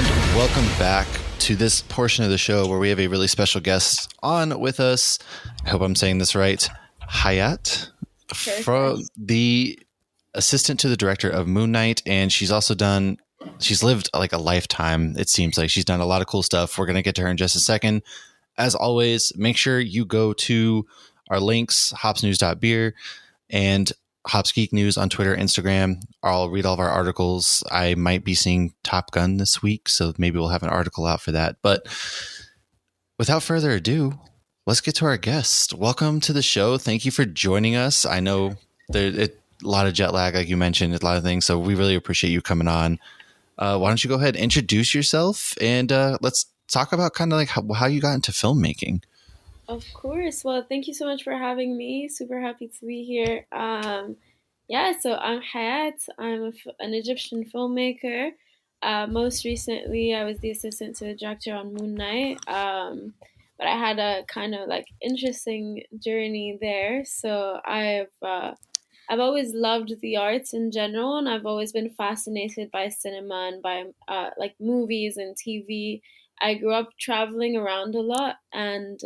And welcome back to this portion of the show where we have a really special guest on with us. I hope I'm saying this right. Hayat, from the assistant to the director of Moon Knight, and she's lived like a lifetime. It seems like she's done a lot of cool stuff. We're going to get to her in just a second. As always, make sure you go to our links, hopsnews.beer and Hops Geek News on Twitter, Instagram. I'll read all of our articles. I might be seeing Top Gun this week, so maybe we'll have an article out for that. But without further ado, let's get to our guest. Welcome to the show. Thank you for joining us. I know there's a lot of jet lag, like you mentioned, a lot of things, so we really appreciate you coming on. Why don't you go ahead and introduce yourself, and let's talk about kind of like how you got into filmmaking. Of course. Well, thank you so much for having me. Super happy to be here. Yeah, so I'm Hayat. I'm an Egyptian filmmaker. Most recently, I was the assistant to the director on Moon Knight. But I had a kind of like interesting journey there. So I've always loved the arts in general, and I've always been fascinated by cinema and by like movies and TV. I grew up traveling around a lot, and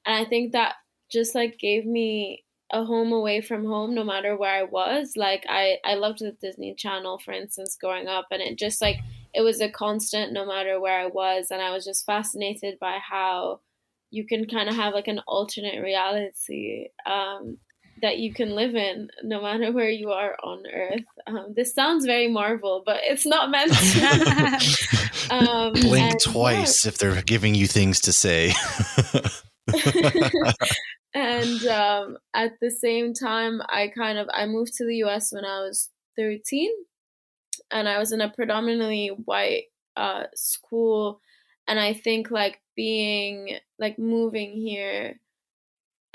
I think that just like gave me a home away from home, no matter where I was. Like I loved the Disney Channel, for instance, growing up, and it just like it was a constant, no matter where I was, and I was just fascinated by how you can kind of have like an alternate reality that you can live in no matter where you are on Earth. This sounds very Marvel, but it's not meant to. Blink And twice if they're giving you things to say. and at the same time, I moved to the US when I was 13, and I was in a predominantly white school, and I think like being like moving here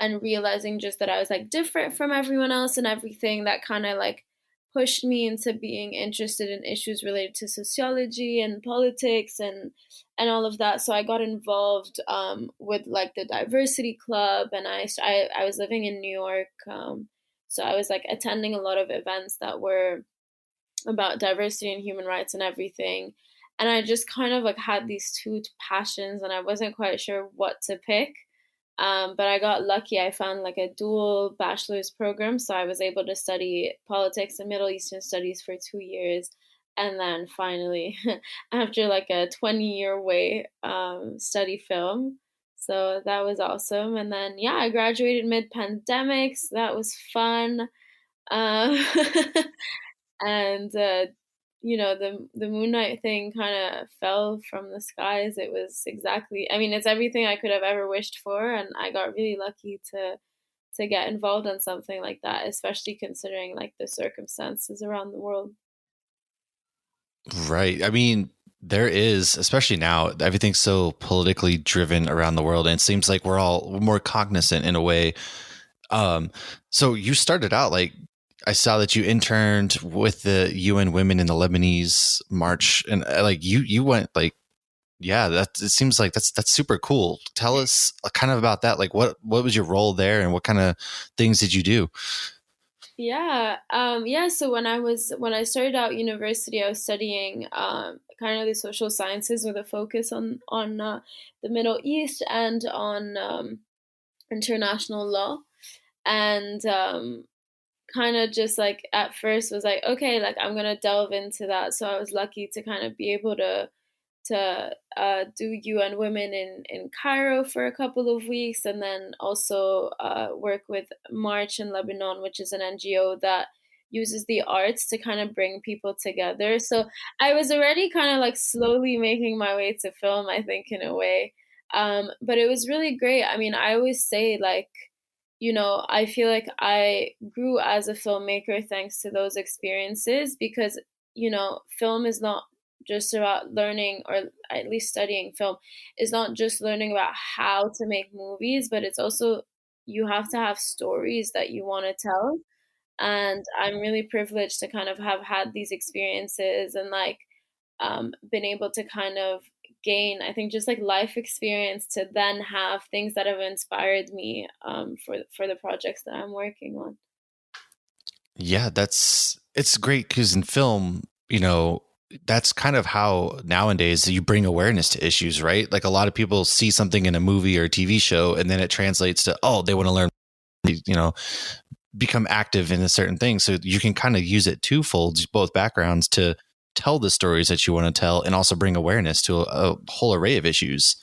and realizing just that I was like different from everyone else and everything, that kind of like pushed me into being interested in issues related to sociology and politics and all of that. So I got involved with like the diversity club, and I was living in New York, so I was like attending a lot of events that were about diversity and human rights and everything. And I just kind of like had these two passions, and I wasn't quite sure what to pick. But I got lucky. I found like a dual bachelor's program, so I was able to study politics and Middle Eastern studies for 2 years, and then finally, after like a 20-year wait, study film. So that was awesome. And then yeah, I graduated mid-pandemic. So that was fun. Um, and the Moon Knight thing kind of fell from the skies. It was exactly, I mean, it's everything I could have ever wished for, and I got really lucky to get involved in something like that, especially considering like the circumstances around the world. Right. I mean, there is, especially now, everything's so politically driven around the world, and it seems like we're all more cognizant in a way. Um, so you started out like I saw that you interned with the UN Women in the Lebanese March, and like you went like, yeah, that it seems like that's super cool. Tell us kind of about that. Like, what was your role there, and what kind of things did you do? Yeah. So when I started out university, I was studying kind of the social sciences with a focus on the Middle East and on international law, and kind of just like at first was like, okay, like I'm gonna delve into that. So I was lucky to kind of be able to do UN Women in Cairo for a couple of weeks, and then also work with March in Lebanon, which is an NGO that uses the arts to kind of bring people together. So I was already kind of like slowly making my way to film, I think, in a way. But it was really great. I mean, I always say like, I feel like I grew as a filmmaker thanks to those experiences, because, film is not just about learning, or at least studying film is not just learning about how to make movies, but it's also, you have to have stories that you want to tell. And I'm really privileged to kind of have had these experiences, and like been able to kind of gain, I think, just like life experience to then have things that have inspired me for the projects that I'm working on. Yeah, it's great because in film, you know, that's kind of how nowadays you bring awareness to issues, right? Like a lot of people see something in a movie or a TV show, and then it translates to, oh, they want to learn, you know, become active in a certain thing. So you can kind of use it twofold, both backgrounds, to tell the stories that you want to tell and also bring awareness to a whole array of issues.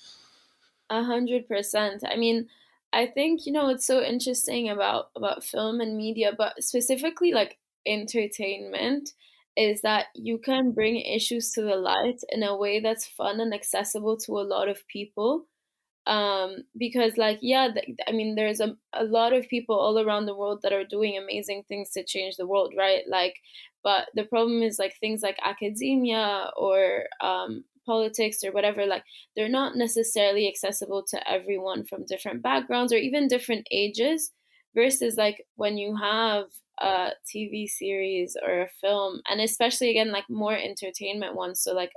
100%. I mean, I think, it's so interesting about film and media, but specifically like entertainment, is that you can bring issues to the light in a way that's fun and accessible to a lot of people. Because like, yeah, I mean, there's a lot of people all around the world that are doing amazing things to change the world, right? Like, but the problem is like things like academia or politics or whatever, like they're not necessarily accessible to everyone from different backgrounds or even different ages, versus like when you have a TV series or a film, and especially again like more entertainment ones, so like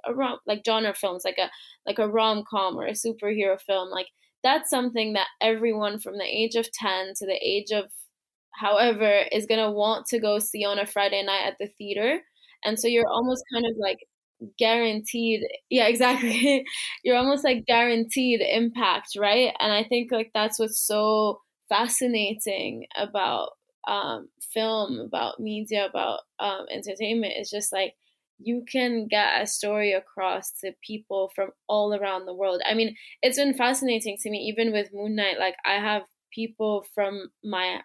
like genre films, like a rom-com or a superhero film, like that's something that everyone from the age of 10 to the age of however is going to want to go see on a Friday night at the theater. And so you're almost kind of like guaranteed, yeah, exactly. You're almost like guaranteed impact, right? And I think like that's what's so fascinating about film, about media, about entertainment, is just like you can get a story across to people from all around the world. I mean, it's been fascinating to me, even with Moon Knight. Like, I have people from my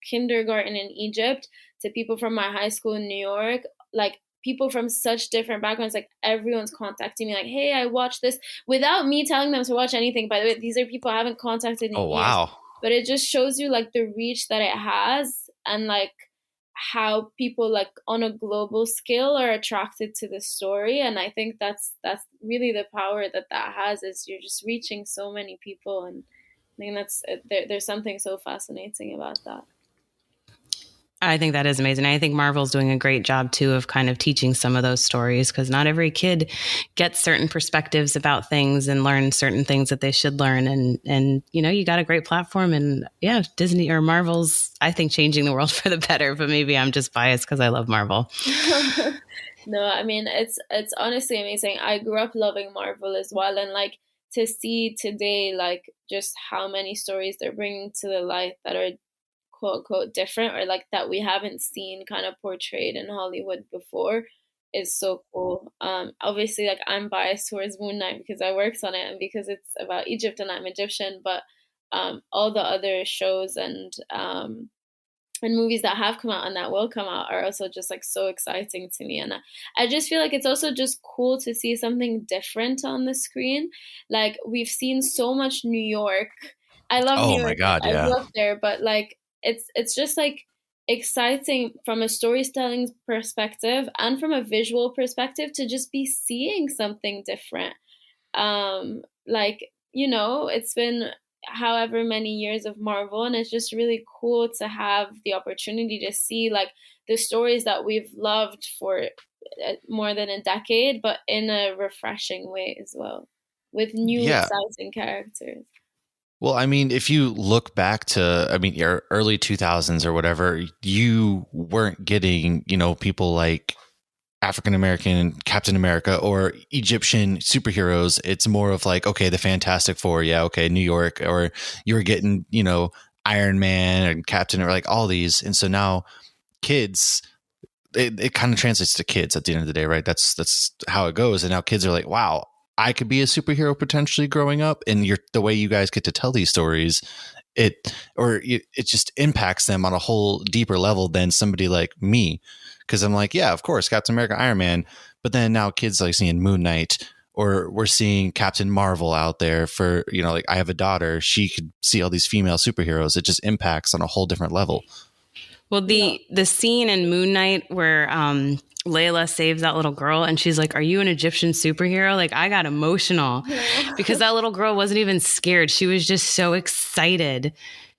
kindergarten in Egypt to people from my high school in New York, like people from such different backgrounds. Like, everyone's contacting me, like, "Hey, I watched this," without me telling them to watch anything. By the way, these are people I haven't contacted Oh, in years, wow. but it just shows you like the reach that it has, and like how people like on a global scale are attracted to the story. And I think that's really the power that that has, is you're just reaching so many people. And I think there's something so fascinating about that. I think that is amazing. I think Marvel's doing a great job too of kind of teaching some of those stories, because not every kid gets certain perspectives about things and learns certain things that they should learn. And you got a great platform, and yeah, Disney or Marvel's, I think, changing the world for the better. But maybe I'm just biased because I love Marvel. No, I mean, it's honestly amazing. I grew up loving Marvel as well, and like to see today like just how many stories they're bringing to the light that are quote unquote different, or like that we haven't seen kind of portrayed in Hollywood before, is so cool. Obviously, like I'm biased towards Moon Knight because I worked on it and because it's about Egypt and I'm Egyptian, but all the other shows and movies that have come out and that will come out are also just like so exciting to me. And I just feel like it's also just cool to see something different on the screen. Like, we've seen so much New York. I love Oh New my York. God. I Yeah. grew up there, but like it's just like exciting from a storytelling perspective and from a visual perspective to just be seeing something different. Like, it's been however many years of Marvel, and it's just really cool to have the opportunity to see like the stories that we've loved for more than a decade, but in a refreshing way as well, with new Yeah. exciting characters. Well, I mean, if you look back to, I mean, your early 2000s or whatever, you weren't getting, people like African American Captain America or Egyptian superheroes. It's more of like, okay, the Fantastic Four. Yeah. Okay. New York, or you were getting, Iron Man and Captain, or like all these. And so now kids, it kind of translates to kids at the end of the day, right? That's how it goes. And now kids are like, wow, I could be a superhero potentially growing up. And the way you guys get to tell these stories, it just impacts them on a whole deeper level than somebody like me. Cause I'm like, yeah, of course, Captain America, Iron Man. But then now kids like seeing Moon Knight, or we're seeing Captain Marvel out there for, like I have a daughter, she could see all these female superheroes. It just impacts on a whole different level. Well, No. the scene in Moon Knight where Layla saves that little girl and she's like, "Are you an Egyptian superhero?" Like, I got emotional because that little girl wasn't even scared. She was just so excited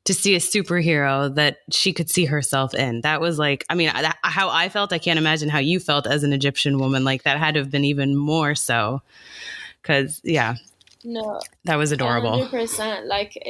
to see a superhero that she could see herself in. That was like, I mean, how I felt. I can't imagine how you felt as an Egyptian woman. Like, that had to have been even more so. Because, yeah, No, that was adorable. 100%. Like,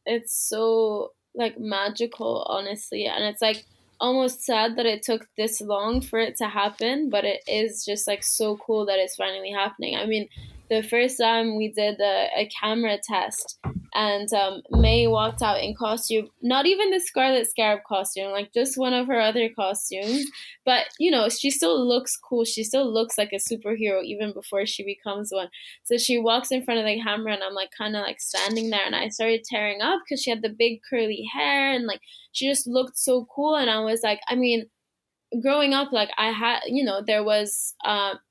it's so like magical, honestly. And it's like almost sad that it took this long for it to happen, but it is just like so cool that it's finally happening. I mean, the first time we did a camera test, and May walked out in costume, not even the Scarlet Scarab costume, like just one of her other costumes. But you know, she still looks cool. She still looks like a superhero even before she becomes one. So she walks in front of the camera, and I'm like kind of like standing there, and I started tearing up because she had the big curly hair, and like she just looked so cool. And I was like, I mean, growing up, like I had, you know, there was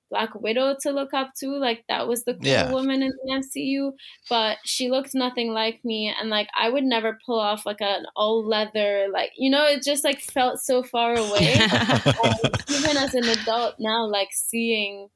Black Widow to look up to, like that was the cool woman in the MCU, but she looked nothing like me, and like I would never pull off like an all leather, like, you know, it just like felt so far away. Even as an adult now, like seeing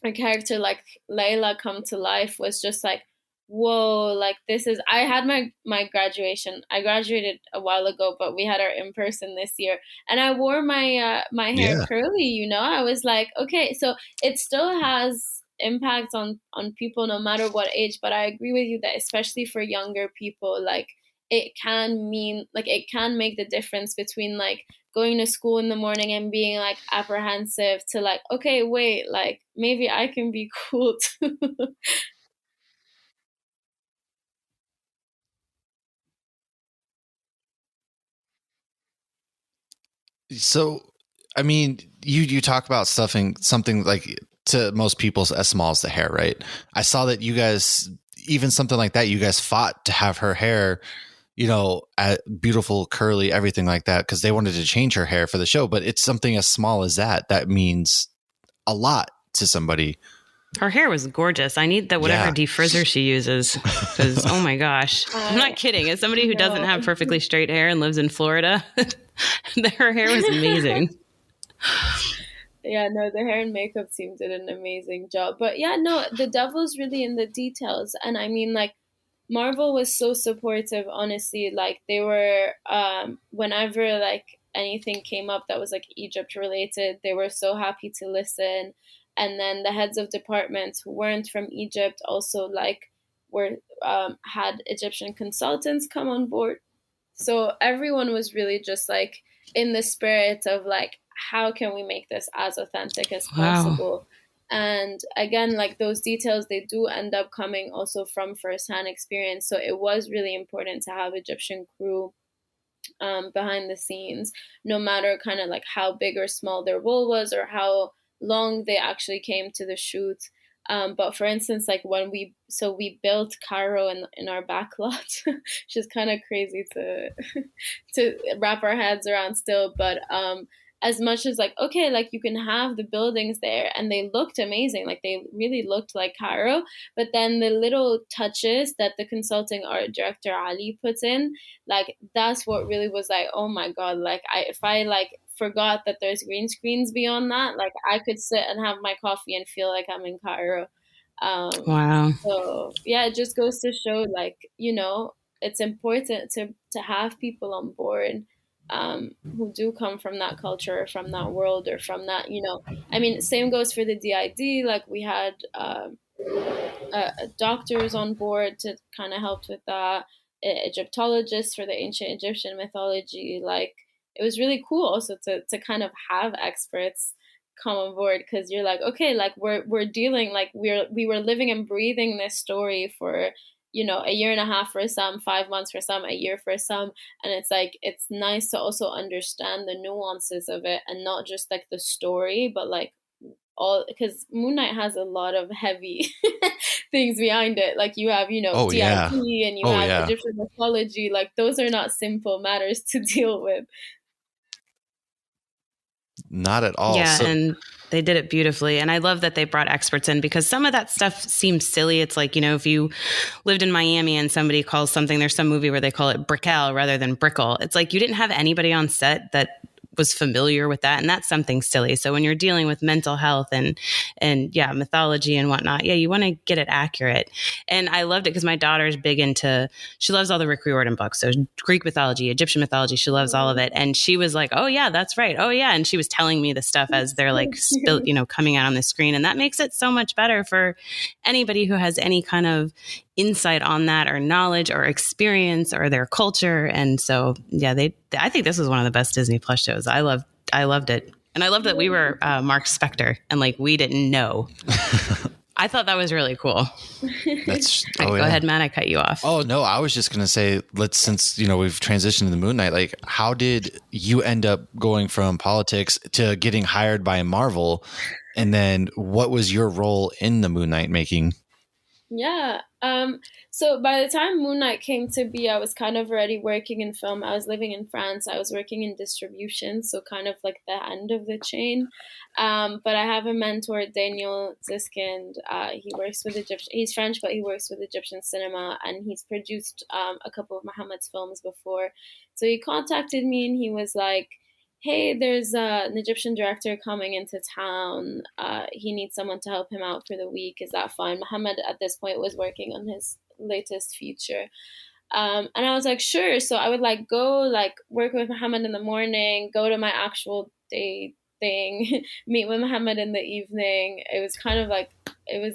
a character like Layla come to life was just like, whoa, like this is, I had my graduation. I graduated a while ago, but we had our in person this year, and I wore my my hair curly, you know. I was like, okay, so it still has impact on people no matter what age, but I agree with you that especially for younger people, like it can mean, like it can make the difference between like going to school in the morning and being like apprehensive to like, okay, wait, like maybe I can be cool too. So, I mean, you talk about stuffing something like, to most people's as small as the hair, right? I saw that you guys, even something like that, you guys fought to have her hair, you know, beautiful, curly, everything like that, because they wanted to change her hair for the show. But it's something as small as that means a lot to somebody. Her hair was gorgeous. I need whatever defrizzer she uses, because oh my gosh, I'm not kidding. As somebody who doesn't have perfectly straight hair and lives in Florida, her hair was amazing. Yeah, no, the hair and makeup team did an amazing job. But yeah, no, the devil's really in the details. And I mean, like, Marvel was so supportive, honestly. Like, they were, whenever, like, anything came up that was, like, Egypt related, they were so happy to listen. And then the heads of departments who weren't from Egypt also, like, were, had Egyptian consultants come on board. So everyone was really just, like, in the spirit of, like, how can we make this as authentic as possible? Wow. And again, like those details, they do end up coming also from firsthand experience. So it was really important to have Egyptian crew behind the scenes, no matter kind of like how big or small their role was or how long they actually came to the shoot. But for instance, like when we built Cairo in our backlot, which is kind of crazy to to wrap our heads around still. But as much as like, okay, like you can have the buildings there and they looked amazing, like they really looked like Cairo, but then the little touches that the consulting art director Ali puts in, like that's what really was like, oh my God, like if I like forgot that there's green screens beyond that, like I could sit and have my coffee and feel like I'm in Cairo. Wow. So yeah, it just goes to show, like, you know, it's important to have people on board who do come from that culture, from that world, or from that, you know, I mean, same goes for the DID. Like we had doctors on board to kind of help with that, Egyptologists for the ancient Egyptian mythology. Like it was really cool also to kind of have experts come on board, because you're like, okay, like we're dealing, like we were living and breathing this story for, you know, a year and a half for some, 5 months for some, a year for some. And it's like, it's nice to also understand the nuances of it and not just like the story, but like all, because Moon Knight has a lot of heavy things behind it. Like you have, you know, DID and you have Egyptian mythology. Like those are not simple matters to deal with. Not at all. Yeah, and they did it beautifully. And I love that they brought experts in, because some of that stuff seems silly. It's like, you know, if you lived in Miami and somebody calls something, there's some movie where they call it brickell rather than brickle. It's like you didn't have anybody on set that was familiar with that. And that's something silly. So when you're dealing with mental health and yeah, mythology and whatnot, yeah, you want to get it accurate. And I loved it because my daughter's big into, she loves all the Rick Riordan books. So Greek mythology, Egyptian mythology, she loves all of it. And she was like, oh yeah, that's right. Oh yeah. And she was telling me the stuff as they're like, you know, coming out on the screen. And that makes it so much better for anybody who has any kind of insight on that, or knowledge, or experience, or their culture. And so, yeah, I think this was one of the best Disney Plus shows. I loved it. And I loved that we were Mark Spector and like we didn't know. I thought that was really cool. Go ahead, Matt. I cut you off. Oh no, I was just gonna say, since we've transitioned to the Moon Knight, like how did you end up going from politics to getting hired by Marvel, and then what was your role in the Moon Knight making? Yeah. So by the time Moon Knight came to be, I was kind of already working in film. I was living in France. I was working in distribution, so kind of like the end of the chain. But I have a mentor, Daniel Ziskind. He works with Egyptian. He's French, but he works with Egyptian cinema, and he's produced a couple of Muhammad's films before. So he contacted me, and he was like, hey, there's an Egyptian director coming into town. He needs someone to help him out for the week. Is that fine? Muhammad at this point was working on his latest feature. And I was like, sure. So I would go work with Muhammad in the morning, go to my actual day thing, meet with Muhammad in the evening. It was kind of it was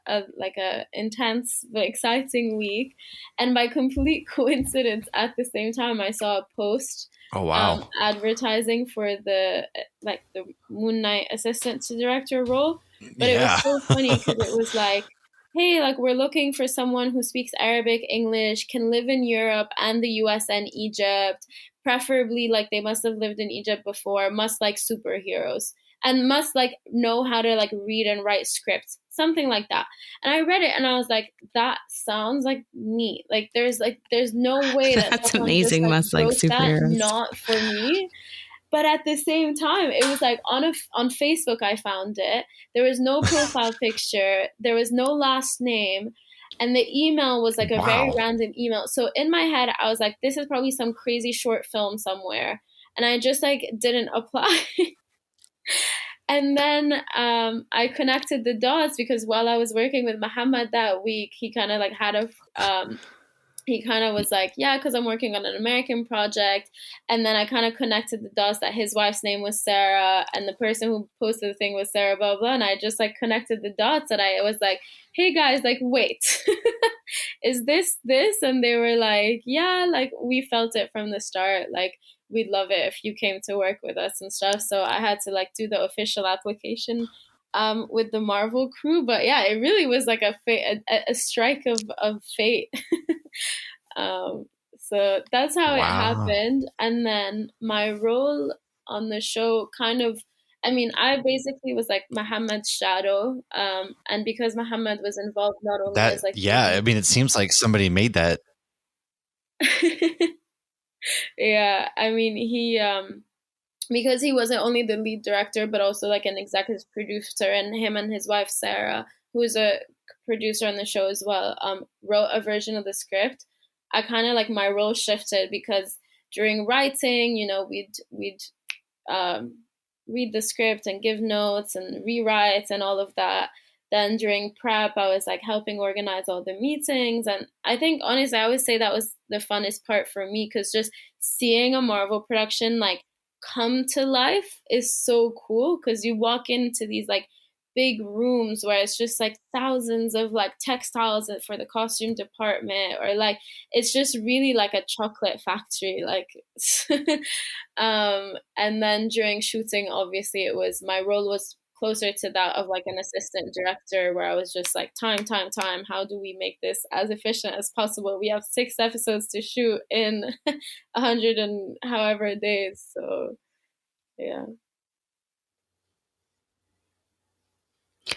a intense but exciting week. And by complete coincidence, at the same time, I saw a post. Oh wow! Advertising for the Moon Knight assistant to director role, but it was so funny because it was like, hey, we're looking for someone who speaks Arabic, English, can live in Europe and the US and Egypt, preferably they must have lived in Egypt before, must like superheroes, and must know how to read and write scripts, something like that. And I read it and I was like, that sounds like me. There's no way that's amazing. Must like superheroes. Not for me. But at the same time, it was on Facebook I found it. There was no profile picture. There was no last name. And the email was a very random email. So in my head, I was like, this is probably some crazy short film somewhere. And I just didn't apply. And then I connected the dots because while I was working with Muhammad that week, he kind of he kind of was like, yeah, because I'm working on an American project. And then I kind of connected the dots that his wife's name was Sarah and the person who posted the thing was Sarah, blah, blah. And I just connected the dots and I was like, hey guys, wait, is this? And they were like, yeah, we felt it from the start. We'd love it if you came to work with us and stuff. So I had to do the official application with the Marvel crew. But yeah, it really was a strike of fate. So that's how it happened. And then my role on the show I basically was Muhammad's shadow. And because Muhammad was involved not only as it seems like somebody made that. Yeah, he because he wasn't only the lead director but also an executive producer, and him and his wife Sarah, who is a producer on the show as well, wrote a version of the script. I kind of my role shifted because during writing, we'd read the script and give notes and rewrite and all of that. Then during prep, I was helping organize all the meetings. And I think, honestly, I always say that was the funnest part for me because just seeing a Marvel production come to life is so cool because you walk into these big rooms where it's just thousands of textiles for the costume department, or it's just really a chocolate factory. And then during shooting, obviously my role was closer to that of an assistant director, where I was just time, how do we make this as efficient as possible? We have 6 episodes to shoot in 100 and however days. So yeah.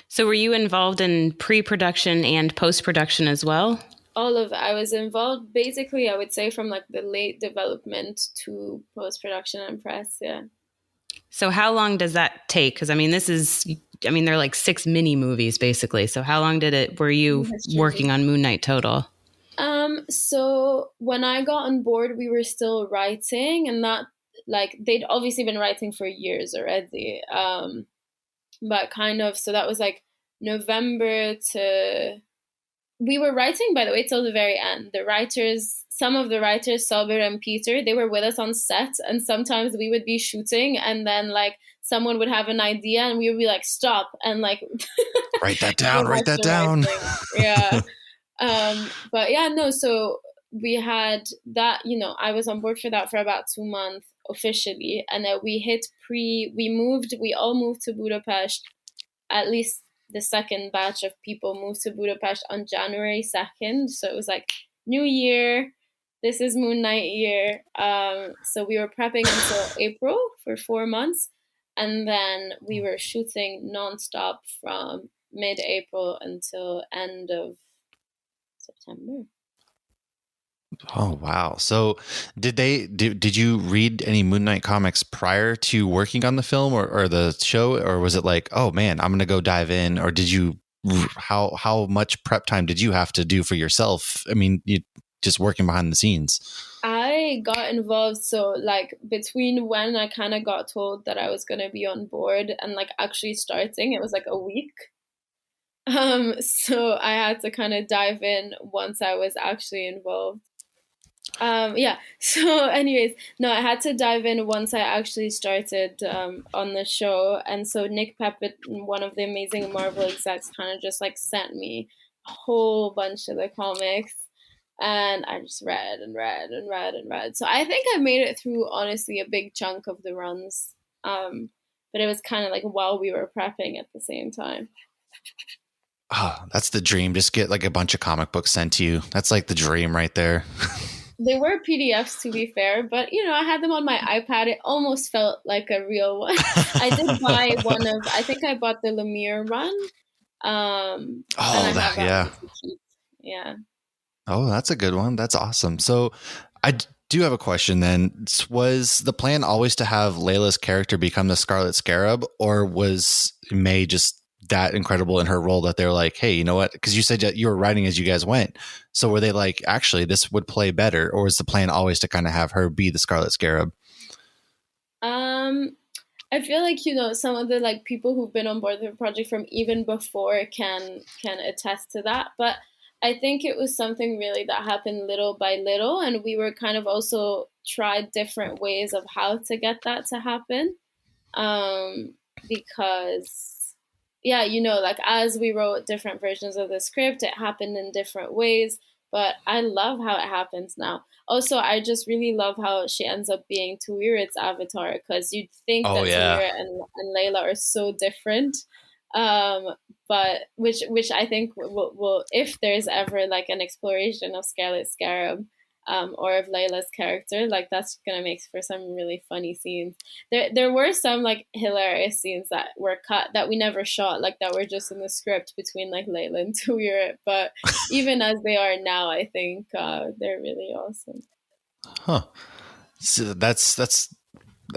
So were you involved in pre-production and post-production as well? All of it. I was involved basically, I would say, from the late development to post-production and press. Yeah. So how long does that take? Because they're 6 mini movies basically. So how long were you working on Moon Knight total? So when I got on board, we were still writing, and that they'd obviously been writing for years already. But so that was November to, we were writing, by the way, till the very end. Some of the writers, Sabir and Peter, they were with us on set, and sometimes we would be shooting and then someone would have an idea and we would be stop and write that down, write that down. Yeah. But yeah, no, so we had that, I was on board for that for about 2 months officially. And then we all moved to Budapest. At least the second batch of people moved to Budapest on January 2nd. So it was like New Year. This is Moon Knight year. So we were prepping until April for 4 months. And then we were shooting nonstop from mid-April until end of September. Oh wow! So, did you read any Moon Knight comics prior to working on the film or the show, or was it like, oh man, I'm gonna go dive in, or did you? How much prep time did you have to do for yourself? I mean, you just working behind the scenes. I got involved, so like between when I kind of got told that I was gonna be on board and like actually starting, it was like a week. So I had to kind of dive in once I was actually involved. Yeah. So, anyways, no, I had to dive in once I actually started on the show, and so Nick Peppett, one of the amazing Marvel execs, kind of just like sent me a whole bunch of the comics, and I just read and read and read and read. So I think I made it through honestly a big chunk of the runs, but it was kind of like while we were prepping at the same time. Oh, that's the dream. Just get like a bunch of comic books sent to you. That's like the dream right there. They were PDFs, to be fair, but I had them on my iPad. It almost felt like a real one. I did buy I think I bought the Lemire run. Oh, yeah. Yeah. Oh, that's a good one. That's awesome. So I do have a question then. Was the plan always to have Layla's character become the Scarlet Scarab, or was May just that incredible in her role that they're like, hey, you know what? Because you said that you were writing as you guys went. So were they like, actually, this would play better? Or was the plan always to kind of have her be the Scarlet Scarab? I feel like, some of the like people who've been on board the project from even before can attest to that. But I think it was something really that happened little by little. And we were kind of also tried different ways of how to get that to happen. Because yeah, like as we wrote different versions of the script, it happened in different ways, but I love how it happens now. Also, I just really love how she ends up being Tuirit's avatar, because you'd think that Tuirit and Layla are so different, but which I think will if there's ever like an exploration of Scarlet Scarab, or of Layla's character, like that's gonna make for some really funny scenes. There were some like hilarious scenes that were cut that we never shot, like that were just in the script between like Layla and Tuirit. But even as they are now, I think they're really awesome. Huh. So that's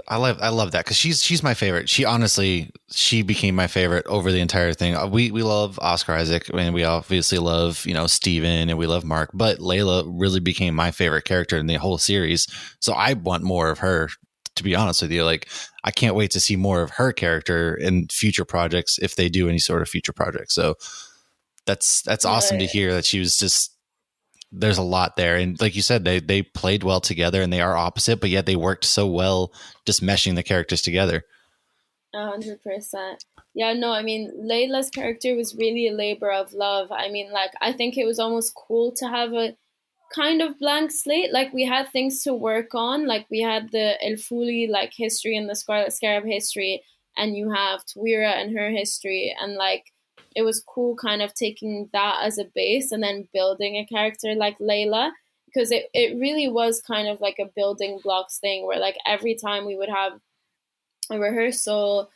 I love that, because she's my favorite. She became my favorite over the entire thing. We love Oscar Isaac, and we obviously love Steven, and we love Mark, but Layla really became my favorite character in the whole series. So I want more of her, to be honest with you. Like, I can't wait to see more of her character in future projects, if they do any sort of future project. So that's awesome to hear that she was just. There's a lot there, and like you said, they played well together, and they are opposite, but yet they worked so well, just meshing the characters together. 100%. Yeah, no, I mean, Layla's character was really a labor of love. I mean, like, I think it was almost cool to have a kind of blank slate. Like, we had things to work on. Like, we had the El Fuli like history and the Scarlet Scarab history, and you have Tuira and her history, and like it was cool kind of taking that as a base and then building a character like Layla, because it really was kind of like a building blocks thing where like every time we would have a rehearsal,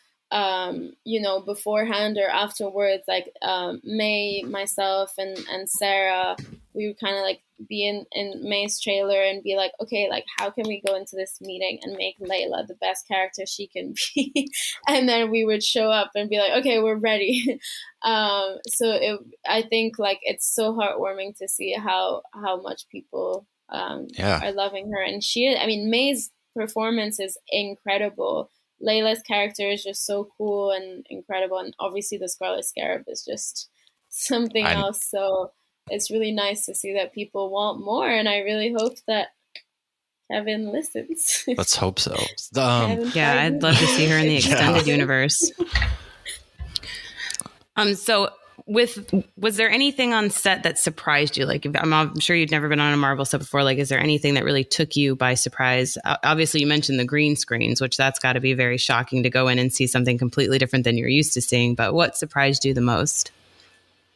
beforehand or afterwards, like May, myself, and Sarah, we would kind of like be in May's trailer and be like, okay, like how can we go into this meeting and make Layla the best character she can be? And then we would show up and be like, okay, we're ready. I think like it's so heartwarming to see how much people are loving her, and May's performance is incredible. Layla's character is just so cool and incredible, and obviously the Scarlet Scarab is just something else. So it's really nice to see that people want more, and I really hope that Kevin listens. Let's hope so. Yeah, I'd love to see her in the extended universe. So Was there anything on set that surprised you? Like, I'm sure you'd never been on a Marvel set before. Like, is there anything that really took you by surprise? Obviously, you mentioned the green screens, which that's got to be very shocking to go in and see something completely different than you're used to seeing. But what surprised you the most?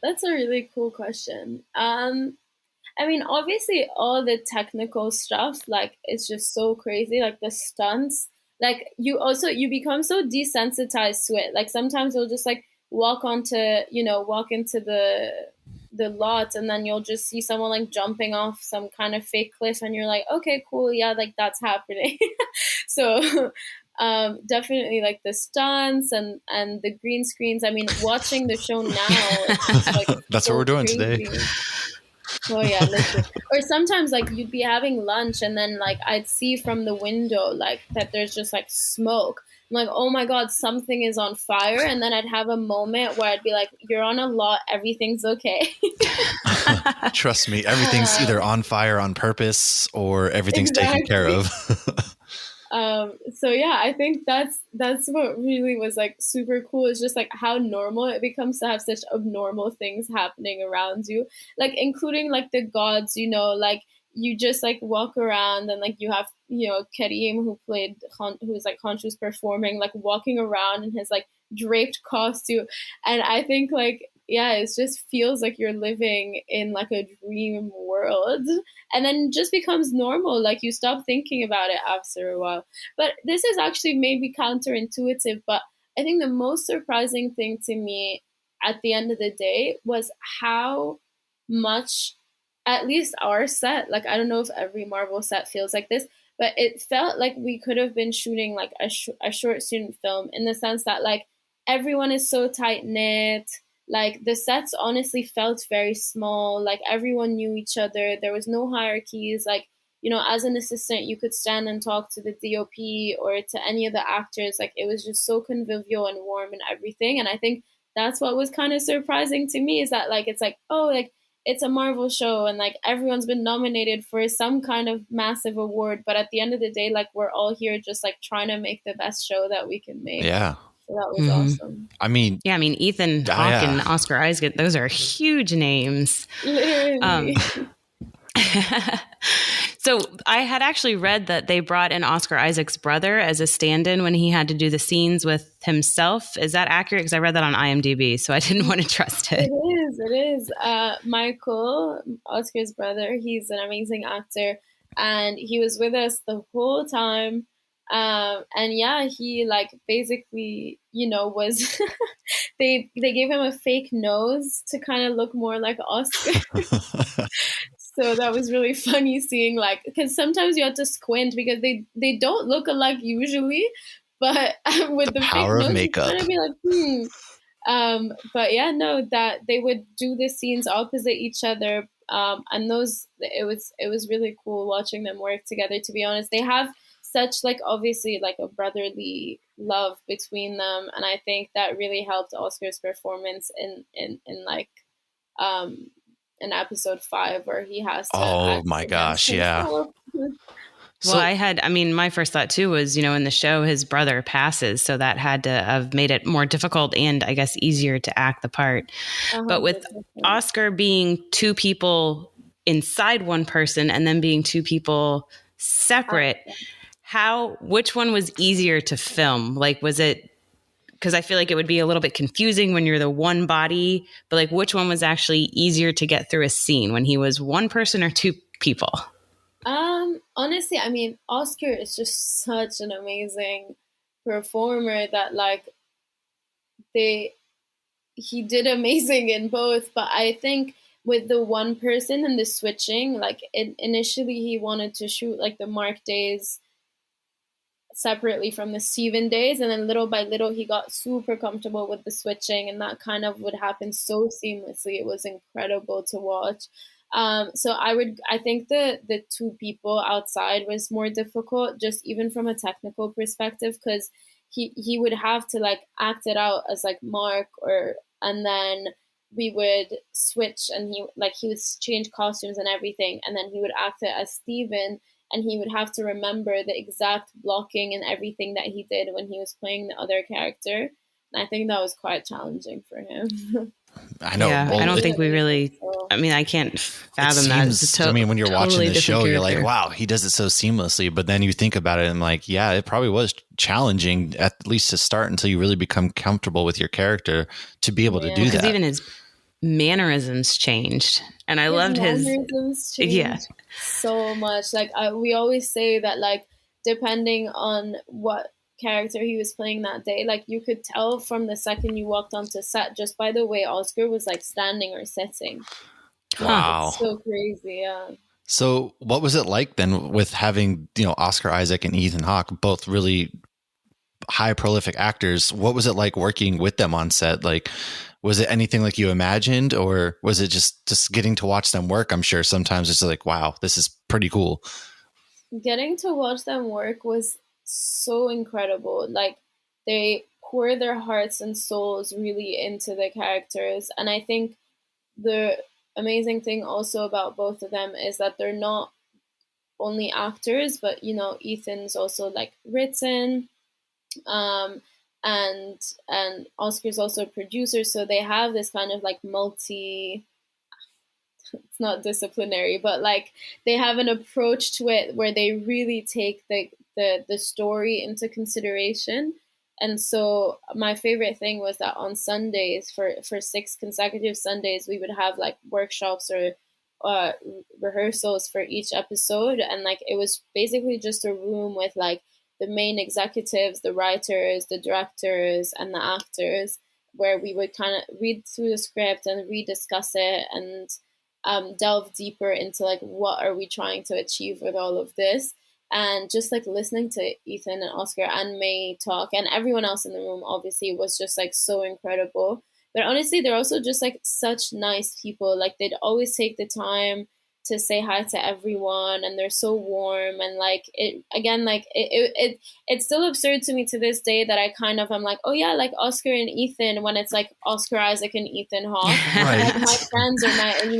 That's a really cool question. I mean, obviously, all the technical stuff, like, it's just so crazy. Like the stunts, like you become so desensitized to it. Like sometimes you'll just like walk into the lot, and then you'll just see someone like jumping off some kind of fake cliff, and you're like, okay, cool, yeah, like that's happening. So. Definitely like the stunts and the green screens. I mean, watching the show now, it's just like That's what so we're doing crazy. today. Oh yeah, literally. Or sometimes like you'd be having lunch and then like I'd see from the window like that there's just like smoke. I'm like, oh my god, something is on fire, and then I'd have a moment where I'd be like, you're on a lot, everything's okay. Trust me, everything's either on fire on purpose or everything's taken care of. So yeah, I think that's what really was like super cool, is just like how normal it becomes to have such abnormal things happening around you, like including like the gods, like you just like walk around and like you have Kareem, who's like Khonshu's performing, like walking around in his like draped costume, and I think like yeah, it just feels like you're living in like a dream world, and then just becomes normal. Like you stop thinking about it after a while. But this is actually maybe counterintuitive, but I think the most surprising thing to me at the end of the day was how much, at least our set, like I don't know if every Marvel set feels like this, but it felt like we could have been shooting like a short student film, in the sense that like everyone is so tight knit. Like the sets honestly felt very small. Like everyone knew each other. There was no hierarchies. Like, as an assistant, you could stand and talk to the DOP or to any of the actors. Like it was just so convivial and warm and everything. And I think that's what was kind of surprising to me, is that like it's like, oh, like it's a Marvel show and like everyone's been nominated for some kind of massive award, but at the end of the day, like we're all here just like trying to make the best show that we can make. Yeah. So that was awesome. I mean, Ethan Hawke and Oscar Isaac, those are huge names. Literally. So I had actually read that they brought in Oscar Isaac's brother as a stand-in when he had to do the scenes with himself. Is that accurate? Because I read that on IMDb, so I didn't want to trust it. It is. Michael, Oscar's brother, he's an amazing actor, and he was with us the whole time. And yeah, he like basically, was they gave him a fake nose to kind of look more like Oscar. So that was really funny seeing, like, because sometimes you have to squint because they don't look alike usually, but with the power fake of nose, makeup, you kind of be like, but yeah, no, that they would do the scenes opposite each other, and it was really cool watching them work together. To be honest, they have such like obviously like a brotherly love between them, and I think that really helped Oscar's performance in like in episode 5 where he has to. Oh my gosh, yeah. Well, my first thought too was, in the show, his brother passes. So that had to have made it more difficult and I guess easier to act the part. 100%. But with Oscar being two people inside one person and then being two people separate, which one was easier to film? Like, was it, because I feel like it would be a little bit confusing when you're the one body, but like which one was actually easier to get through a scene, when he was one person or two people? Honestly, I mean, Oscar is just such an amazing performer that like he did amazing in both, but I think with the one person and the switching, like initially he wanted to shoot like the Mark days separately from the Steven days, and then little by little he got super comfortable with the switching, and that kind of would happen so seamlessly. It was incredible to watch. So I think the two people outside was more difficult, just even from a technical perspective, because he would have to like act it out as like Mark, and then we would switch, and he would change costumes and everything, and then he would act it as Steven, and he would have to remember the exact blocking and everything that he did when he was playing the other character. And I think that was quite challenging for him. I know. Yeah, I Well, don't think we really. So, I mean, I can't it fathom that. It's a seems, I mean, when you're watching totally the different show, you're like, character. wow, he does it so seamlessly. But then you think about it and like, yeah, it probably was challenging at least to start until you really become comfortable with your character to be able to yeah. do Because that. even his mannerisms changed, and I His loved his. mannerisms Yeah, changed so much. Like we always say that, like depending on what character he was playing that day, like you could tell from the second you walked onto set just by the way Oscar was like standing or sitting. Like huh? it's Wow. so crazy. Yeah. So what was it like then with having, Oscar Isaac and Ethan Hawke, both really high prolific actors? What was it like working with them on set? Like, was it anything like you imagined, or was it just getting to watch them work? I'm sure sometimes it's like, wow, this is pretty cool. Getting to watch them work was so incredible. Like they pour their hearts and souls really into the characters, and I think the amazing thing also about both of them is that they're not only actors, but Ethan's also like written, um, and Oscar's also a producer, so they have this kind of like multi, it's not disciplinary, but like they have an approach to it where they really take the story into consideration. And so my favorite thing was that on Sundays, for 6 consecutive Sundays, we would have like workshops or uh, rehearsals for each episode, and like it was basically just a room with like the main executives, the writers, the directors, and the actors, where we would kind of read through the script and rediscuss it and delve deeper into like what are we trying to achieve with all of this. And just like listening to Ethan and Oscar and May talk, and everyone else in the room obviously, was just like so incredible. But honestly, they're also just like such nice people. Like they'd always take the time to say hi to everyone, and they're so warm. And like it again, like it's still absurd to me to this day that I kind of am like, oh yeah, like Oscar and Ethan, when it's like Oscar Isaac and Ethan Hawke. Like my Right. friends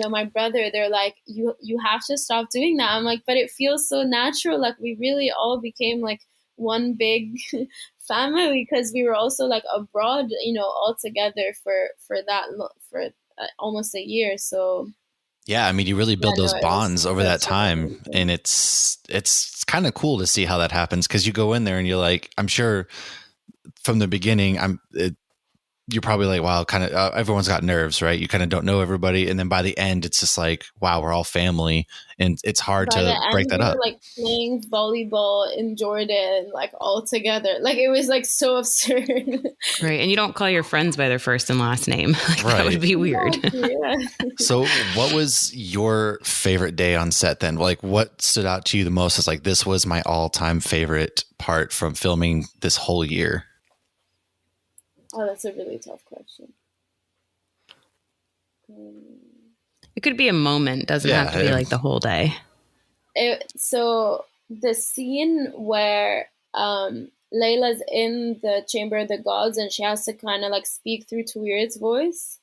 or my brother, they're like, you have to stop doing that. I'm like, but it feels so natural. Like we really all became like one big family, because we were also like abroad, all together for almost a year. So Yeah, I mean, you really yeah, build no, those it was bonds over that such an time, and amazing. it's kind of cool to see how that happens because you go in there and you're like, I'm sure from the beginning, you're probably like, wow, kind of everyone's got nerves, right? You kind of don't know everybody, and then by the end, it's just like, wow, we're all family, and it's hard By the to break end, that we were up. like playing volleyball in Jordan, like all together. Like it was like so absurd. Right, and you don't call your friends by their first and last name. Like that would Right. be weird. Exactly, yeah. So, what was your favorite day on set then? Like, what stood out to you the most as like, this was my all time favorite part from filming this whole year? Oh, that's a really tough question. Um, It could be a moment, doesn't have to be Yeah. like the whole day. so the scene where Layla's in the Chamber of the Gods and she has to kind of like speak through Tuir's voice.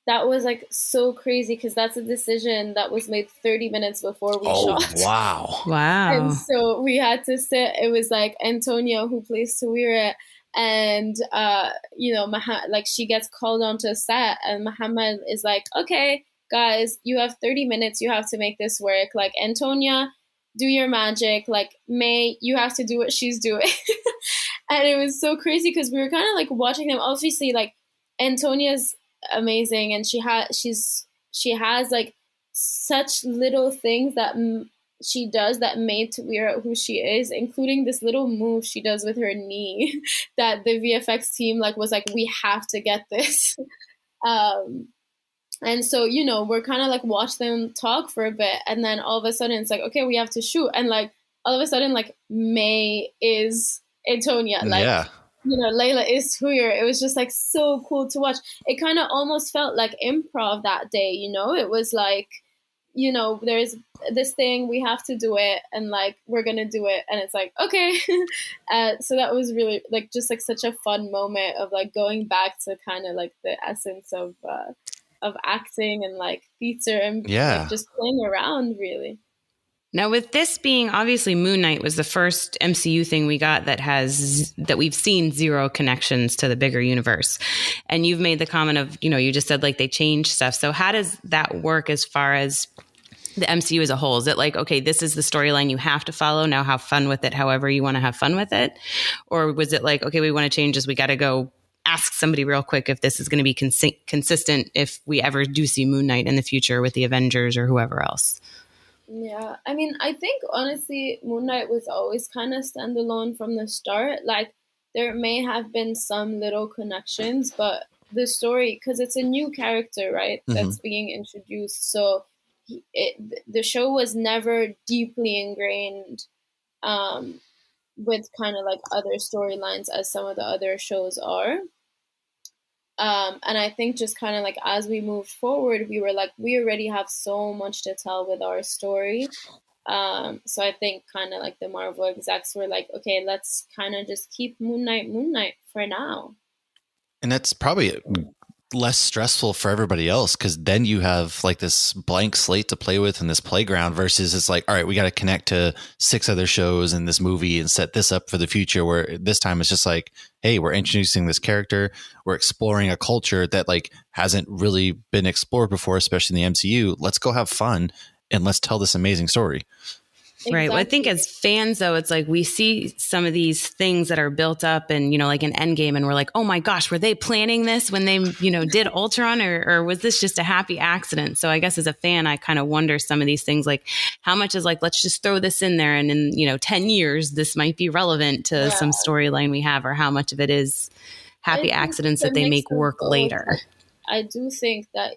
That was like so crazy because that's a decision that was made 30 minutes before we Oh, shot. wow. And Wow. so we had to sit. It was like Antonia who plays Tawira, and like she gets called onto a set, and Muhammad is like, "Okay, guys, you have 30 minutes. You have to make this work. Like Antonia, do your magic. Like May, you have to do what she's doing." And it was so crazy because we were kind of like watching them. Obviously, like Antonia's amazing, and she has like such little things that she does that made Tawira who she is, including this little move she does with her knee that the VFX team like was like, we have to get this. um, and so we're kind of like watch them talk for a bit, and then all of a sudden it's like, okay, we have to shoot, and like all of a sudden like May is Antonia, like Yeah. Layla is Tuir. It was just like so cool to watch. It kind of almost felt like improv that day. It was like there's this thing, we have to do it, and like we're gonna do it, and it's like, okay. So that was really like just like such a fun moment of like going back to kind of like the essence of acting and like theater and like Yeah. just playing around really. Now, with this being obviously Moon Knight was the first MCU thing we got that we've seen zero connections to the bigger universe. And you've made the comment of, you just said like they changed stuff. So how does that work as far as the MCU as a whole? Is it like, okay, this is the storyline you have to follow. Now have fun with it however you want to have fun with it? Or was it like, okay, we want to change this. We got to go ask somebody real quick if this is going to be consistent if we ever do see Moon Knight in the future with the Avengers or whoever else? Yeah, I mean, I think honestly, Moon Knight was always kind of standalone from the start. Like, there may have been some little connections, but the story, because it's a new character, right, that's being introduced. So the show was never deeply ingrained with kind of like other storylines as some of the other shows are. And I think just kind of like as we moved forward, we were like, we already have so much to tell with our story. So I think kind of like the Marvel execs were like, okay, let's kind of just keep Moon Knight for now. And that's probably less stressful for everybody else, because then you have like this blank slate to play with in this playground versus it's like, all right, we got to connect to 6 other shows in this movie and set this up for the future, where this time it's just like, hey, we're introducing this character, we're exploring a culture that like hasn't really been explored before, especially in the MCU. Let's go have fun and let's tell this amazing story. Exactly. Right. Well, I think as fans, though, it's like we see some of these things that are built up and, like an Endgame, and we're like, oh, my gosh, were they planning this when they, did Ultron, or was this just a happy accident? So I guess as a fan, I kind of wonder some of these things, like how much is like, let's just throw this in there. And in, 10 years, this might be relevant to some storyline we have, or how much of it is happy accidents that they make work later. I do think that,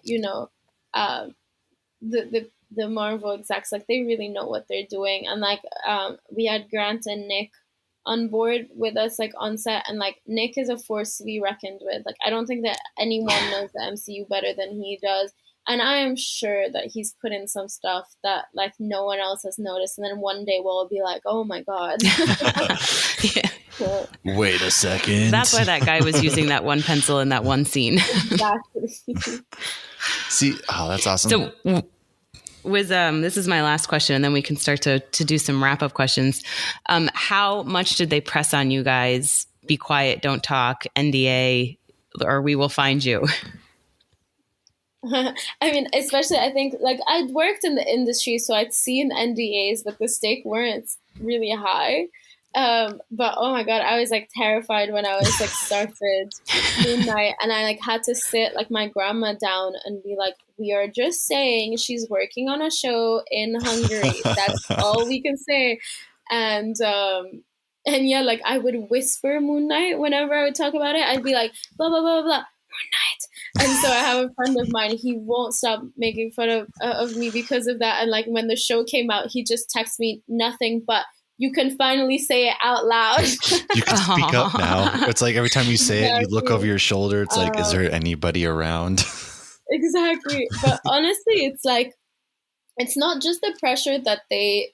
the Marvel execs, like they really know what they're doing. And like we had Grant and Nick on board with us like on set, and like Nick is a force to be reckoned with. Like I don't think that anyone knows the MCU better than he does. And I am sure that he's put in some stuff that like no one else has noticed. And then one day we'll be like, oh my God. Yeah. Wait a second. That's why that guy was using that one pencil in that one scene. Exactly. See, oh, that's awesome. So this is my last question, and then we can start to do some wrap up questions. How much did they press on you guys? Be quiet, don't talk, NDA, or we will find you. I mean, especially I think like I'd worked in the industry, so I'd seen NDAs, but the stake weren't really high. But oh my God, I was like terrified when I was like started Moon Knight, and I like had to sit like my grandma down and be like, we are just saying she's working on a show in Hungary. That's all we can say. And yeah, like I would whisper Moon Knight whenever I would talk about it. I'd be like, blah, blah, blah, blah, Moon Knight. And so I have a friend of mine, he won't stop making fun of me because of that. And like when the show came out, he just texts me nothing but, you can finally say it out loud. You can speak up now. It's like every time you say it, you look over your shoulder. It's like, is there anybody around? Exactly. But honestly, it's like, it's not just the pressure that the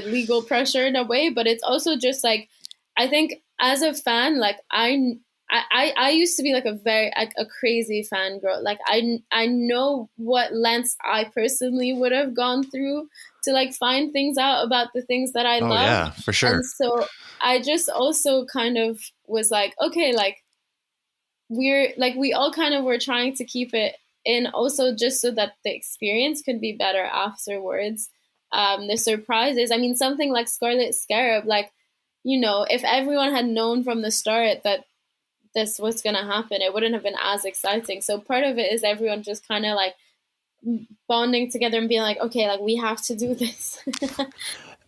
legal pressure in a way, but it's also just like, I think as a fan, like I used to be like a crazy fangirl. Like I know what lengths I personally would have gone through to like find things out about the things that I love. Yeah, for sure. And so I just also kind of was like, okay, like we all kind of were trying to keep it in also just so that the experience could be better afterwards. The surprises, I mean, something like Scarlet Scarab, like, if everyone had known from the start that this was going to happen, it wouldn't have been as exciting. So part of it is everyone just kind of like bonding together and being like, okay, like we have to do this.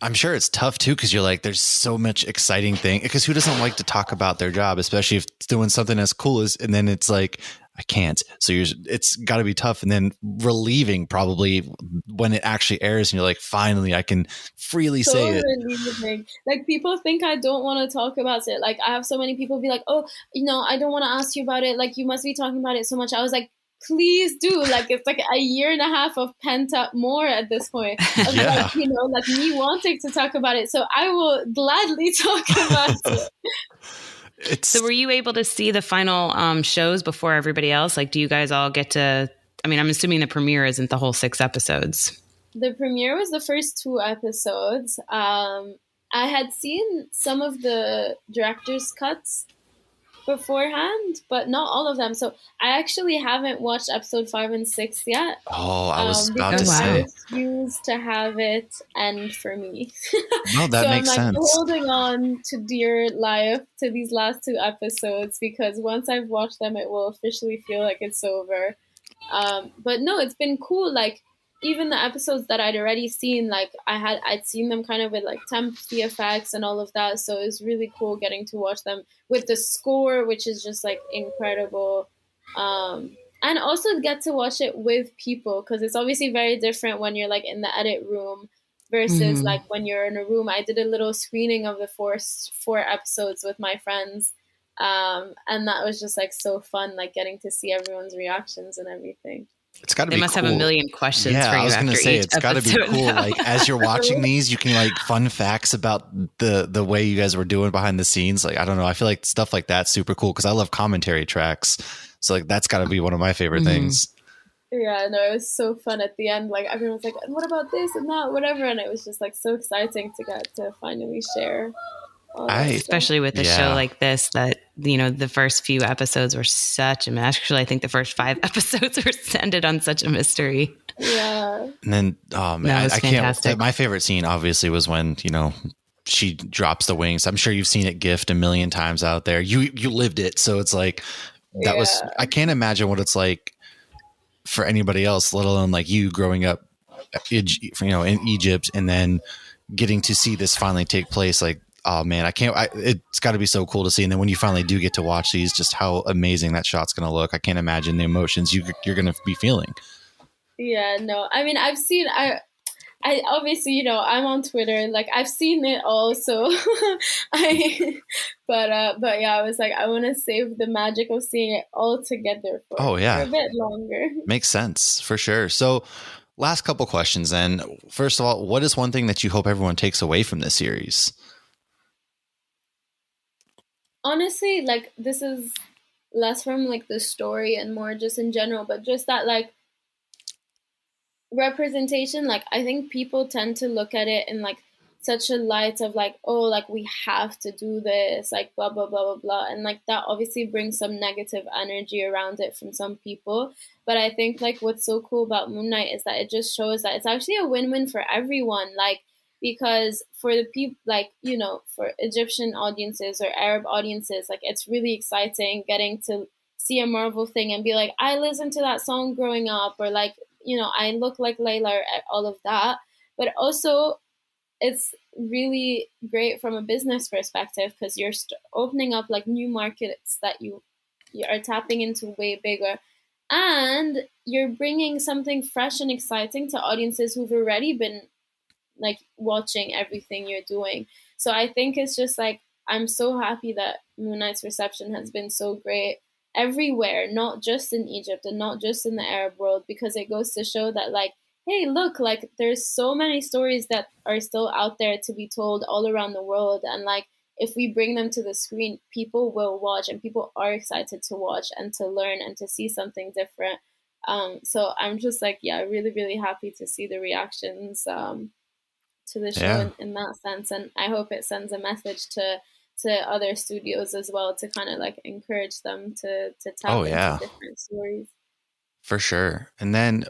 I'm sure it's tough too, because you're like, there's so much exciting thing, because who doesn't like to talk about their job, especially if it's doing something as cool as, and then it's like, I can't. So it's got to be tough, and then relieving probably when it actually airs, and you're like, finally, I can freely say it. Relieving. Like people think I don't want to talk about it. Like I have so many people be like, oh, I don't want to ask you about it. Like you must be talking about it so much. I was like, please do. Like it's like a year and a half of pent up more at this point. Yeah. Like, like me wanting to talk about it. So I will gladly talk about it. So were you able to see the final shows before everybody else? Like, do you guys all get to, I mean, I'm assuming the premiere isn't the whole 6 episodes. The premiere was the first 2 episodes. I had seen some of the director's cuts beforehand, but not all of them. So I actually haven't watched episode 5 and 6 yet. Oh, I was about Oh, to Because I wow. say. refuse to have it end for me. No, that So I'm makes like sense. holding on to dear life to these last 2 episodes because once I've watched them, it will officially feel like it's over. But no, it's been cool. Like even the episodes that I'd already seen, like I'd seen them kind of with like temp VFX and all of that. So it was really cool getting to watch them with the score, which is just like incredible. And also get to watch it with people because it's obviously very different when you're like in the edit room versus Mm-hmm. like when you're in a room. I did a little screening of the four episodes with my friends, and that was just like so fun, like getting to see everyone's reactions and everything. It's got to They be must have a cool. million questions Yeah, for I you was gonna after say each it's got to be episode, cool. though. Like as you're watching these, you can like fun facts about the way you guys were doing behind the scenes. Like I don't know, I feel like stuff like that's super cool because I love commentary tracks. So like that's got to be one of my favorite Mm-hmm. things. Yeah, no, it was so fun at the end. Like everyone was like, "And what about this and that, whatever," and it was just like so exciting to get to finally share all that I stuff. Especially with a show yeah. like this, that the first few episodes were such a mess. Actually, I think the first 5 episodes were ended on such a mystery. Yeah, And then oh man, No, it was I can't. fantastic. My favorite scene obviously was when she drops the wings. I'm sure you've seen it gifted a million times out there. You lived it, so it's like that was. yeah, I can't imagine what it's like for anybody else, let alone like you growing up, in Egypt, and then getting to see this finally take place. Like, oh man, it's got to be so cool to see. And then when you finally do get to watch these, just how amazing that shot's going to look. I can't imagine the emotions you're going to be feeling. yeah. No, I mean, I obviously, I'm on Twitter. Like I've seen it all, so I. But yeah, I was like, I want to save the magic of seeing it all together Oh for a yeah, bit longer. makes sense for sure. So, last couple questions. Then, first of all, what is one thing that you hope everyone takes away from this series? Honestly, like this is less from like the story and more just in general, but just that like representation. Like I think people tend to look at it in like such a light of like, oh, like we have to do this, like blah blah blah blah blah, and like that obviously brings some negative energy around it from some people. But I think like what's so cool about Moon Knight is that it just shows that it's actually a win-win for everyone. Like because for the people, like for Egyptian audiences or Arab audiences, like it's really exciting getting to see a Marvel thing and be like, I listened to that song growing up, or like I look like Layla, or all of that. But also, it's really great from a business perspective because you're opening up like new markets that you are tapping into way bigger, and you're bringing something fresh and exciting to audiences who've already been like watching everything you're doing. So I think it's just like I'm so happy that Moon Knight's reception has been so great everywhere, not just in Egypt and not just in the Arab world, because it goes to show that like, hey, look, like there's so many stories that are still out there to be told all around the world, and like if we bring them to the screen, people will watch and people are excited to watch and to learn and to see something different. So I'm just like, yeah, really, really happy to see the reactions to the show Yeah. in that sense, and I hope it sends a message to other studios as well to kind of like encourage them to tap Oh into yeah, different stories. for sure. And then,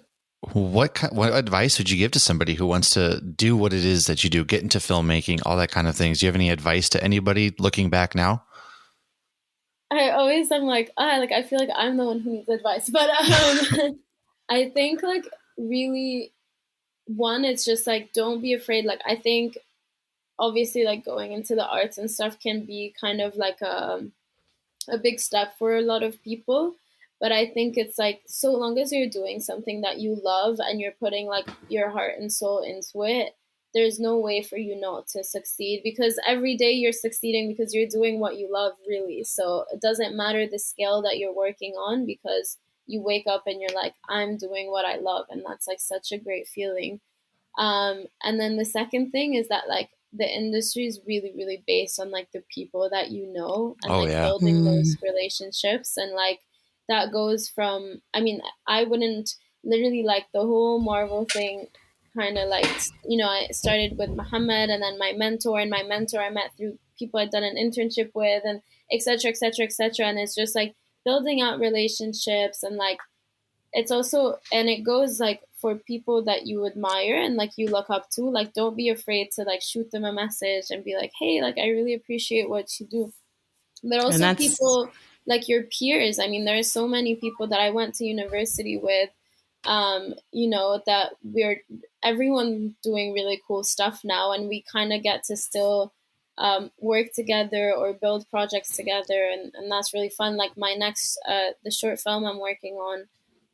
what advice would you give to somebody who wants to do what it is that you do, get into filmmaking, all that kind of things? Do you have any advice to anybody looking back now? I always am like, like I feel like I'm the one who needs advice, but I think like really one, it's just like don't be afraid. Like I think obviously like going into the arts and stuff can be kind of like a big step for a lot of people. But I think it's like so long as you're doing something that you love and you're putting like your heart and soul into it, there's no way for you not to succeed because every day you're succeeding because you're doing what you love, really. So it doesn't matter the scale that you're working on because you wake up and you're like, I'm doing what I love. And that's like such a great feeling. And then the second thing is that like the industry is really, really based on like the people that you know and Oh like yeah. building those relationships. And like that goes from, I mean, I wouldn't literally like the whole Marvel thing kind of like, I started with Muhammad, and then my mentor I met through people I'd done an internship with, and et cetera, et cetera, et cetera. And it's just like building out relationships, and like, it's also, and it goes like for people that you admire and like you look up to, like, don't be afraid to like shoot them a message and be like, hey, like, I really appreciate what you do. But also people like your peers. I mean, there are so many people that I went to university with, that everyone doing really cool stuff now, and we kind of get to still work together or build projects together, and that's really fun. Like my next, the short film I'm working on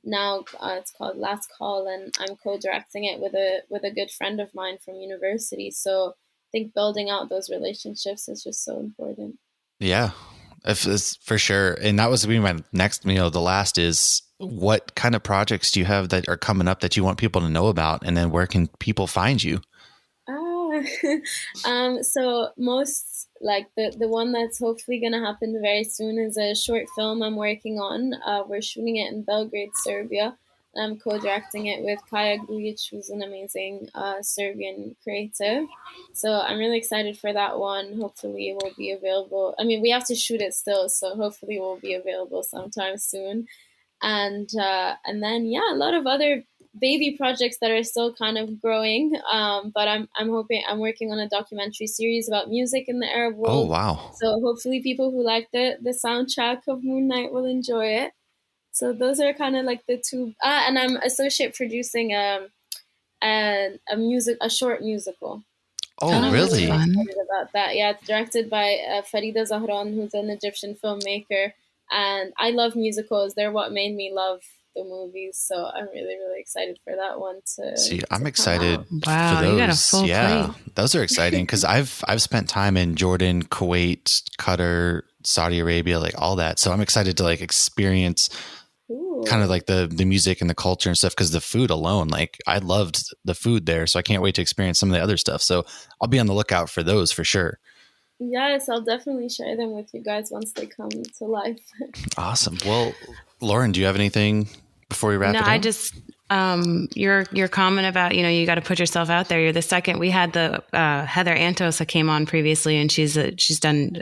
now, it's called Last Call, and I'm co-directing it with a good friend of mine from university. So I think building out those relationships is just so important. Yeah, it's for sure. And that was going to be my next, the last is, what kind of projects do you have that are coming up that you want people to know about? And then where can people find you? So most, like, the one that's hopefully going to happen very soon is a short film I'm working on. We're shooting it in Belgrade, Serbia. I'm co-directing it with Kaja Grujic, who's an amazing Serbian creative. So I'm really excited for that one. Hopefully it will be available. I mean, we have to shoot it still, so hopefully it will be available sometime soon. And then, yeah, a lot of other baby projects that are still kind of growing. But I'm hoping, I'm working on a documentary series about music in the Arab world. Oh, wow. So hopefully people who like the soundtrack of Moon Knight will enjoy it. So those are kind of like the two. And I'm associate producing a short musical. Oh, really? I'm really excited about that. Yeah, it's directed by Farida Zahran, who's an Egyptian filmmaker. And I love musicals. They're what made me love the movies. So I'm really, really excited for that one to see. I'm excited wow, for those. You got a full plate. Those are exciting because I've spent time in Jordan, Kuwait, Qatar, Saudi Arabia, like all that. So I'm excited to like experience kind of like the music and the culture and stuff, because the food alone, like I loved the food there. So I can't wait to experience some of the other stuff. So I'll be on the lookout for those for sure. Yes, I'll definitely share them with you guys once they come to life. Awesome. Well, Lauren, do you have anything before we wrap it up? I just, your comment about, you got to put yourself out there. You're the second. We had the Heather Antos that came on previously, and she's done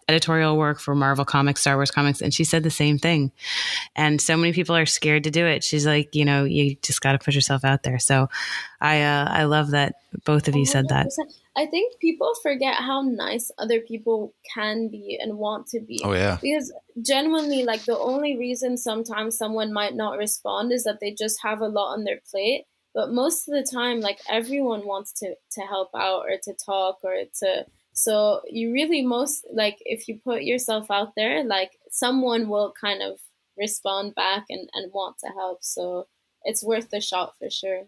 editorial work for Marvel Comics, Star Wars Comics, and she said the same thing. And so many people are scared to do it. She's like, you just got to put yourself out there. So I love that both of you said that. I think people forget how nice other people can be and want to be. Oh, yeah. Because genuinely, like, the only reason sometimes someone might not respond is that they just have a lot on their plate. But most of the time, like, everyone wants to help out or to talk or to... So you really if you put yourself out there, like, someone will kind of respond back and want to help. So it's worth the shot for sure.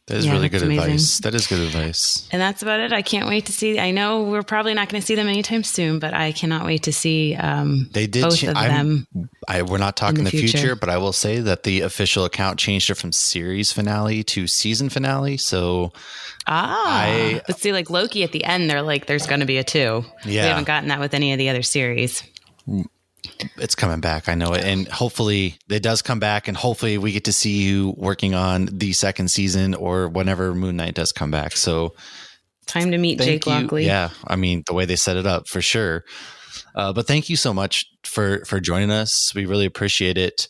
That is really good advice. That is good advice. And that's about it. I can't wait to see. I know we're probably not going to see them anytime soon, but I cannot wait to see they did both of them. We're not talking the future, but I will say that the official account changed it from series finale to season finale. So, but see, like Loki at the end, they're like, there's going to be a 2. Yeah. We haven't gotten that with any of the other series. It's coming back. I know it. And hopefully it does come back, and hopefully we get to see you working on the second season or whenever Moon Knight does come back. So time to meet Jake Lockley. Yeah. I mean, the way they set it up for sure. But thank you so much for joining us. We really appreciate it.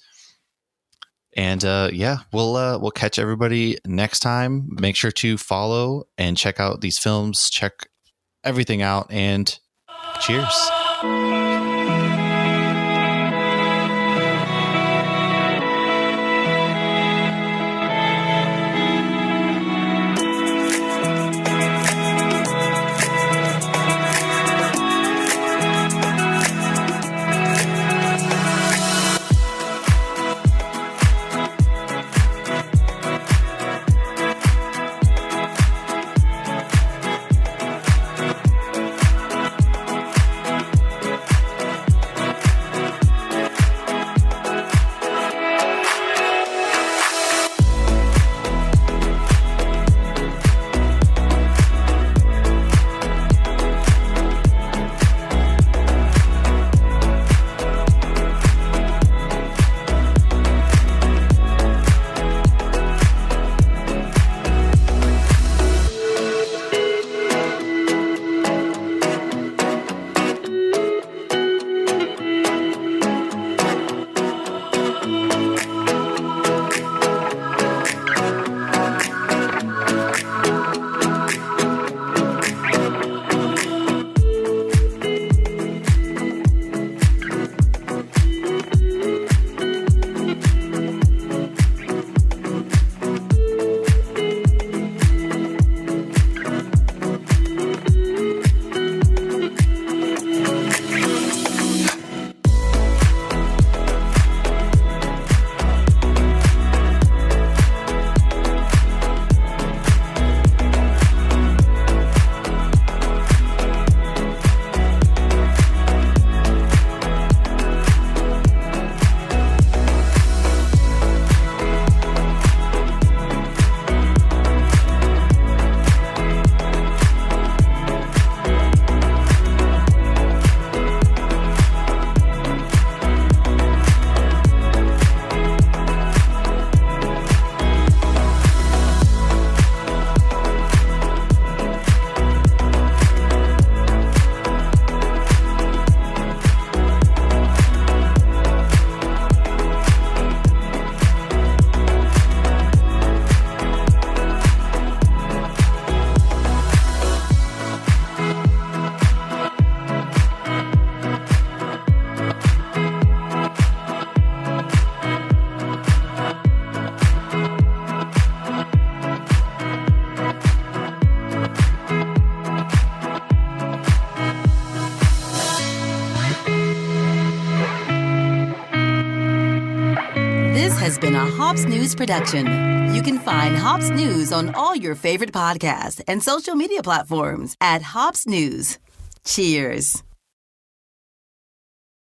And we'll catch everybody next time. Make sure to follow and check out these films, check everything out, and cheers. This has been a Hops News production. You can find Hops News on all your favorite podcasts and social media platforms at Hops News. Cheers.